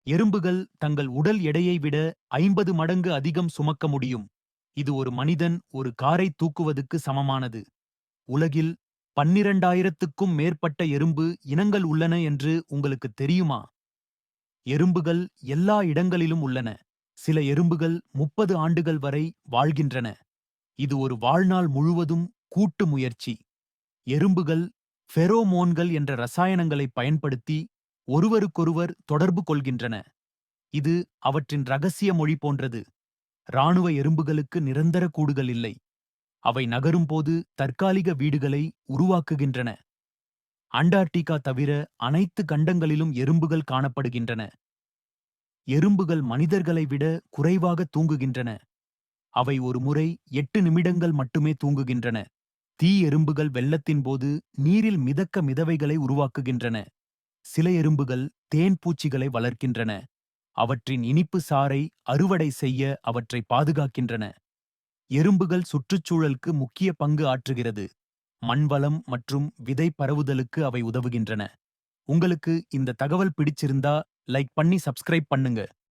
எறும்புகள் தங்கள் உடல் எடையை விட 50 மடங்கு அதிகம் சுமக்க முடியும். இது ஒரு மனிதன் ஒரு காரை தூக்குவதுக்கு சமமானது. உலகில் 12,000க்கும் மேற்பட்ட எறும்பு இனங்கள் உள்ளன என்று உங்களுக்கு தெரியுமா? எறும்புகள் எல்லா இடங்களிலும் உள்ளன. சில எறும்புகள் 30 ஆண்டுகள் வரை வாழ்கின்றன. இது ஒரு வாழ்நாள் முழுவதும் கூட்டு முயற்சி. எறும்புகள் ஃபெரோமோன்கள் என்ற ரசாயனங்களை பயன்படுத்தி ஒருவருக்கொருவர் தொடர்பு கொள்கின்றன. இது அவற்றின் ரகசிய மொழி போன்றது. ராணுவ எறும்புகளுக்கு நிரந்தர கூடுகள் இல்லை. அவை நகரும்போது தற்காலிக வீடுகளை உருவாக்குகின்றன. அண்டார்டிகா தவிர அனைத்து கண்டங்களிலும் எறும்புகள் காணப்படுகின்றன. எறும்புகள் மனிதர்களை விட குறைவாக தூங்குகின்றன. அவை ஒரு முறை 8 நிமிடங்கள் மட்டுமே தூங்குகின்றன. தீ எறும்புகள் வெள்ளத்தின் போது நீரில் மிதக்க மிதவைகளை உருவாக்குகின்றன. சில எறும்புகள் தேன் பூச்சிகளை வளர்க்கின்றன. அவற்றின் இனிப்பு சாறை அறுவடை செய்ய அவற்றை பாதுகாக்கின்றன. எறும்புகள் சுற்றுச்சூழலுக்கு முக்கிய பங்கு ஆற்றுகிறது. மண்வளம் மற்றும் விதை பரவுதலுக்கு அவை உதவுகின்றன. உங்களுக்கு இந்த தகவல் பிடிச்சிருந்தா லைக் பண்ணி சப்ஸ்கிரைப் பண்ணுங்க.